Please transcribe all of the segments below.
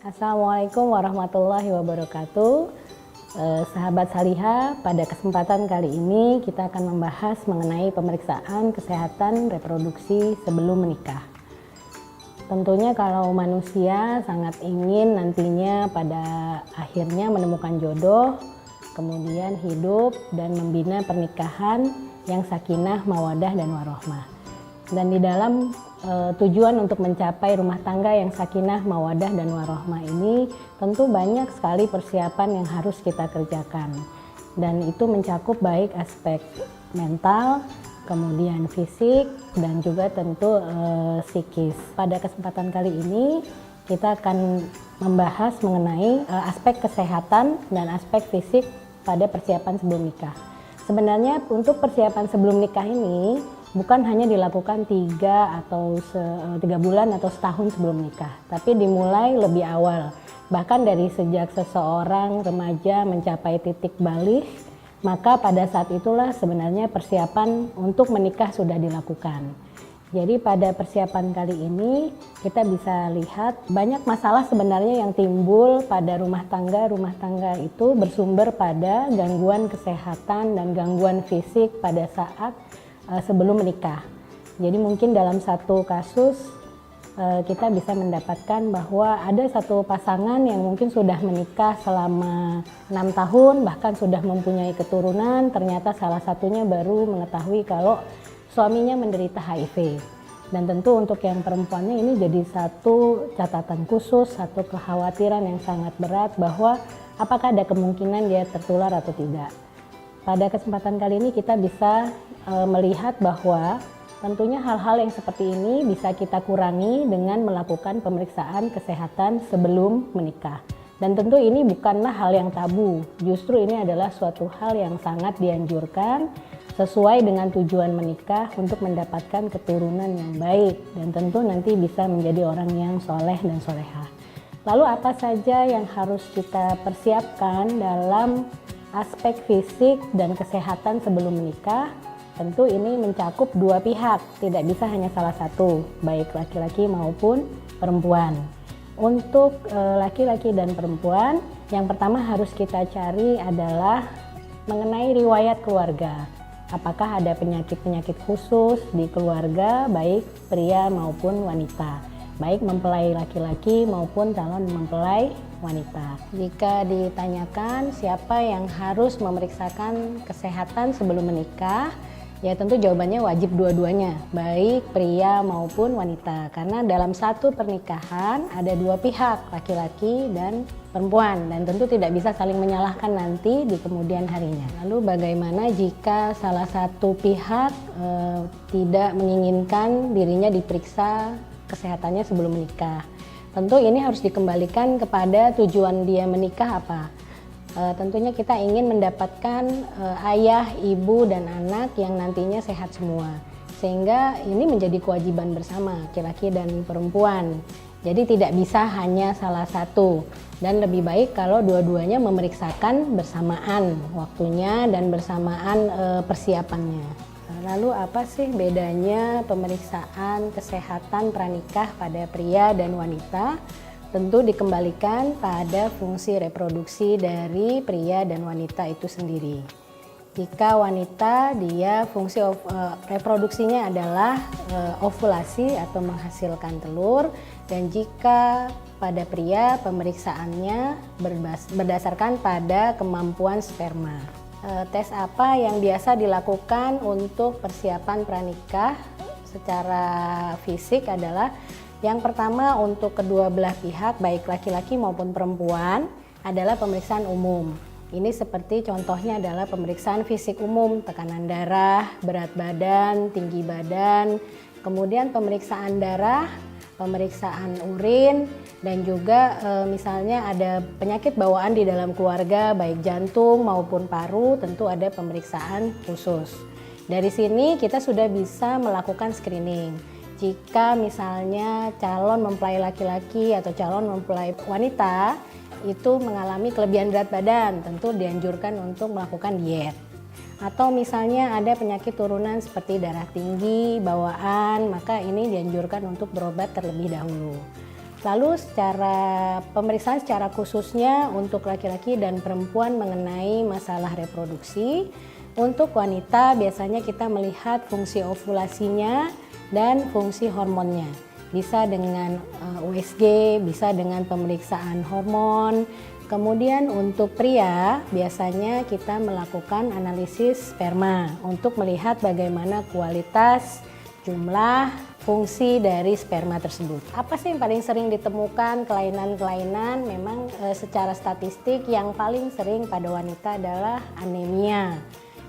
Assalamualaikum warahmatullahi wabarakatuh. Sahabat Saliha, pada kesempatan kali ini kita akan membahas mengenai pemeriksaan kesehatan reproduksi sebelum menikah. Tentunya kalau manusia sangat ingin nantinya pada akhirnya menemukan jodoh, kemudian hidup dan membina pernikahan yang sakinah, mawadah, dan warohmah. Dan di dalam tujuan untuk mencapai rumah tangga yang sakinah, mawadah, dan warohmah ini tentu banyak sekali persiapan yang harus kita kerjakan. Dan itu mencakup baik aspek mental, kemudian fisik, dan juga tentu psikis. Pada kesempatan kali ini kita akan membahas mengenai aspek kesehatan dan aspek fisik pada persiapan sebelum nikah. Sebenarnya untuk persiapan sebelum nikah ini bukan hanya dilakukan 3 bulan atau setahun sebelum nikah, tapi dimulai lebih awal. Bahkan dari sejak seseorang remaja mencapai titik balik, maka pada saat itulah sebenarnya persiapan untuk menikah sudah dilakukan. Jadi pada persiapan kali ini kita bisa lihat banyak masalah sebenarnya yang timbul pada rumah tangga. Rumah tangga itu bersumber pada gangguan kesehatan dan gangguan fisik pada saat sebelum menikah. Jadi mungkin dalam satu kasus kita bisa mendapatkan bahwa ada satu pasangan yang mungkin sudah menikah selama 6 tahun, bahkan sudah mempunyai keturunan, ternyata salah satunya baru mengetahui kalau suaminya menderita HIV. Dan tentu untuk yang perempuannya ini jadi satu catatan khusus, satu kekhawatiran yang sangat berat bahwa apakah ada kemungkinan dia tertular atau tidak. Pada kesempatan kali ini kita bisa melihat bahwa tentunya hal-hal yang seperti ini bisa kita kurangi dengan melakukan pemeriksaan kesehatan sebelum menikah. Dan tentu ini bukanlah hal yang tabu, justru ini adalah suatu hal yang sangat dianjurkan sesuai dengan tujuan menikah untuk mendapatkan keturunan yang baik dan tentu nanti bisa menjadi orang yang soleh dan solehah. Lalu apa saja yang harus kita persiapkan dalam aspek fisik dan kesehatan sebelum menikah? Tentu ini mencakup dua pihak, tidak bisa hanya salah satu, baik laki-laki maupun perempuan. Untuk laki-laki dan perempuan, yang pertama harus kita cari adalah mengenai riwayat keluarga. Apakah ada penyakit-penyakit khusus di keluarga, baik pria maupun wanita, baik mempelai laki-laki maupun calon mempelai wanita. Jika ditanyakan siapa yang harus memeriksakan kesehatan sebelum menikah, ya tentu jawabannya wajib dua-duanya, baik pria maupun wanita. Karena dalam satu pernikahan ada dua pihak, laki-laki dan perempuan, dan tentu tidak bisa saling menyalahkan nanti di kemudian harinya. Lalu bagaimana jika salah satu pihak tidak menginginkan dirinya diperiksa kesehatannya sebelum menikah? Tentu ini harus dikembalikan kepada tujuan dia menikah apa. Tentunya kita ingin mendapatkan ayah, ibu, dan anak yang nantinya sehat semua. Sehingga ini menjadi kewajiban bersama laki-laki dan perempuan. Jadi tidak bisa hanya salah satu. Dan lebih baik kalau dua-duanya memeriksakan bersamaan waktunya dan bersamaan persiapannya. Lalu apa sih bedanya pemeriksaan kesehatan pranikah pada pria dan wanita? Tentu dikembalikan pada fungsi reproduksi dari pria dan wanita itu sendiri. Jika wanita, dia fungsi reproduksinya adalah ovulasi atau menghasilkan telur, dan jika pada pria pemeriksaannya berdasarkan pada kemampuan sperma. Tes apa yang biasa dilakukan untuk persiapan pranikah secara fisik adalah yang pertama untuk kedua belah pihak baik laki-laki maupun perempuan adalah pemeriksaan umum. Ini seperti contohnya adalah pemeriksaan fisik umum, tekanan darah, berat badan, tinggi badan, kemudian pemeriksaan darah, pemeriksaan urin, dan juga misalnya ada penyakit bawaan di dalam keluarga baik jantung maupun paru, tentu ada pemeriksaan khusus. Dari sini kita sudah bisa melakukan screening. Jika misalnya calon mempelai laki-laki atau calon mempelai wanita itu mengalami kelebihan berat badan, tentu dianjurkan untuk melakukan diet. Atau misalnya ada penyakit turunan seperti darah tinggi, bawaan, maka ini dianjurkan untuk berobat terlebih dahulu. Lalu pemeriksaan secara khususnya untuk laki-laki dan perempuan mengenai masalah reproduksi. Untuk wanita biasanya kita melihat fungsi ovulasinya dan fungsi hormonnya. Bisa dengan USG, bisa dengan pemeriksaan hormon. Kemudian untuk pria biasanya kita melakukan analisis sperma untuk melihat bagaimana kualitas, jumlah, fungsi dari sperma tersebut. Apa sih yang paling sering ditemukan kelainan-kelainan? Memang secara statistik yang paling sering pada wanita adalah anemia.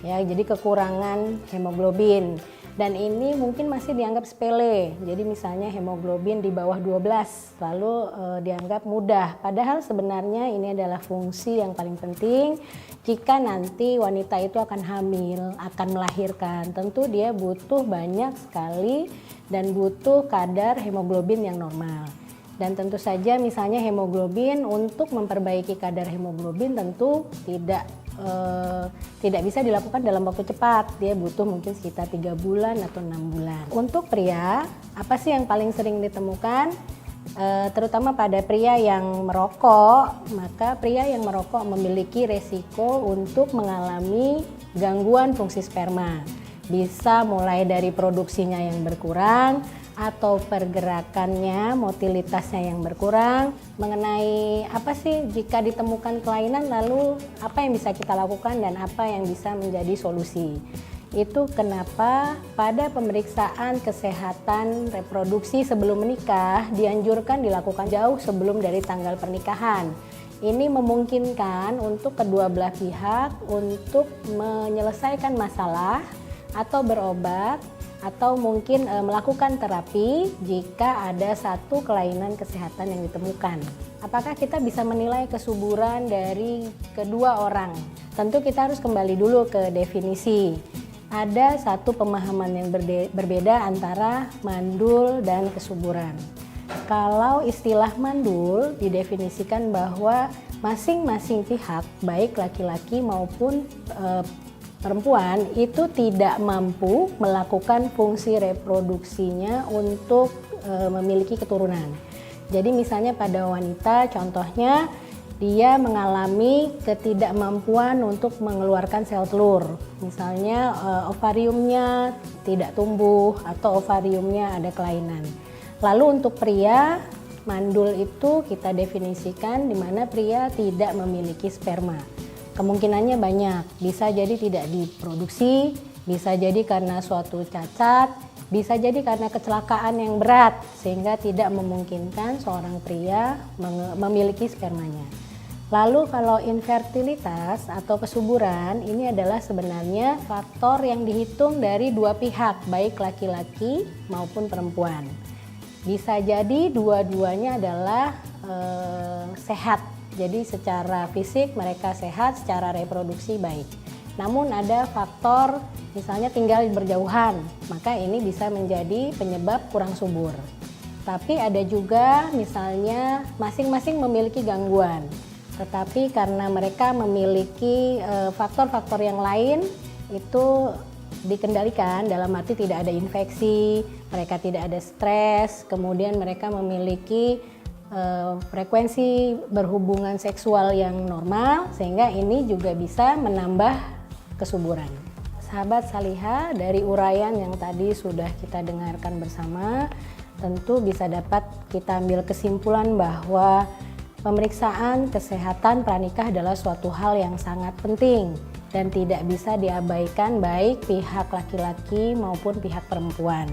Ya, jadi kekurangan hemoglobin. Dan ini mungkin masih dianggap sepele. Jadi misalnya hemoglobin di bawah 12 lalu dianggap mudah. Padahal sebenarnya ini adalah fungsi yang paling penting jika nanti wanita itu akan hamil, akan melahirkan. Tentu dia butuh banyak sekali dan butuh kadar hemoglobin yang normal. Dan tentu saja misalnya hemoglobin, untuk memperbaiki kadar hemoglobin tentu tidak bisa dilakukan dalam waktu cepat. Dia butuh mungkin sekitar 3 bulan atau 6 bulan. Untuk pria, apa sih yang paling sering ditemukan? Terutama pada pria yang merokok, maka pria yang merokok memiliki resiko untuk mengalami gangguan fungsi sperma. Bisa mulai dari produksinya yang berkurang, atau pergerakannya, motilitasnya yang berkurang. Mengenai apa sih jika ditemukan kelainan, lalu apa yang bisa kita lakukan dan apa yang bisa menjadi solusi. Itu kenapa pada pemeriksaan kesehatan reproduksi sebelum menikah dianjurkan dilakukan jauh sebelum dari tanggal pernikahan. Ini memungkinkan untuk kedua belah pihak untuk menyelesaikan masalah atau berobat atau mungkin melakukan terapi jika ada satu kelainan kesehatan yang ditemukan. Apakah kita bisa menilai kesuburan dari kedua orang? Tentu kita harus kembali dulu ke definisi. Ada satu pemahaman yang berbeda antara mandul dan kesuburan. Kalau istilah mandul didefinisikan bahwa masing-masing pihak, baik laki-laki maupun perempuan, itu tidak mampu melakukan fungsi reproduksinya untuk memiliki keturunan. Jadi misalnya pada wanita, contohnya dia mengalami ketidakmampuan untuk mengeluarkan sel telur. Misalnya ovariumnya tidak tumbuh atau ovariumnya ada kelainan. Lalu untuk pria, mandul itu kita definisikan di mana pria tidak memiliki sperma. Kemungkinannya banyak, bisa jadi tidak diproduksi, bisa jadi karena suatu cacat, bisa jadi karena kecelakaan yang berat sehingga tidak memungkinkan seorang pria memiliki spermanya. Lalu kalau infertilitas atau kesuburan, ini adalah sebenarnya faktor yang dihitung dari dua pihak, baik laki-laki maupun perempuan. Bisa jadi dua-duanya adalah sehat. Jadi secara fisik mereka sehat, secara reproduksi baik. Namun ada faktor misalnya tinggal berjauhan, maka ini bisa menjadi penyebab kurang subur. Tapi ada juga misalnya masing-masing memiliki gangguan, tetapi karena mereka memiliki faktor-faktor yang lain itu dikendalikan, dalam arti tidak ada infeksi, mereka tidak ada stres, kemudian mereka memiliki frekuensi berhubungan seksual yang normal, sehingga ini juga bisa menambah kesuburan. Sahabat Salihah, dari uraian yang tadi sudah kita dengarkan bersama, tentu bisa dapat kita ambil kesimpulan bahwa pemeriksaan kesehatan pranikah adalah suatu hal yang sangat penting dan tidak bisa diabaikan baik pihak laki-laki maupun pihak perempuan.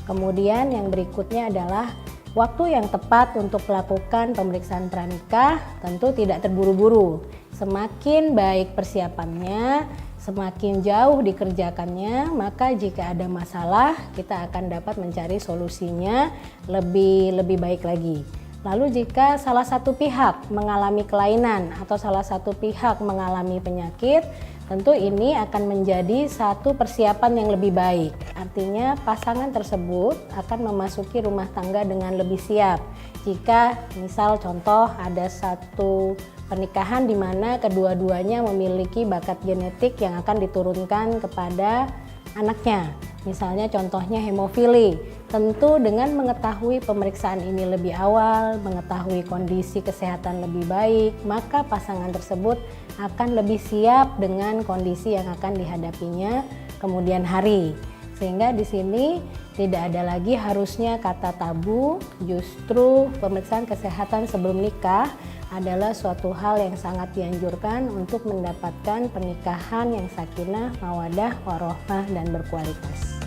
Kemudian yang berikutnya adalah waktu yang tepat untuk melakukan pemeriksaan pranikah tentu tidak terburu-buru. Semakin baik persiapannya, semakin jauh dikerjakannya, maka jika ada masalah kita akan dapat mencari solusinya lebih baik lagi. Lalu jika salah satu pihak mengalami kelainan atau salah satu pihak mengalami penyakit, tentu ini akan menjadi satu persiapan yang lebih baik. Artinya pasangan tersebut akan memasuki rumah tangga dengan lebih siap. Jika misal contoh ada satu pernikahan di mana kedua-duanya memiliki bakat genetik yang akan diturunkan kepada anaknya. Misalnya contohnya hemofili, Tentu dengan mengetahui pemeriksaan ini lebih awal, mengetahui kondisi kesehatan lebih baik, maka pasangan tersebut akan lebih siap dengan kondisi yang akan dihadapinya kemudian hari. Sehingga di sini tidak ada lagi harusnya kata tabu, justru pemeriksaan kesehatan sebelum nikah adalah suatu hal yang sangat dianjurkan untuk mendapatkan pernikahan yang sakinah, mawaddah, warohmah, dan berkualitas.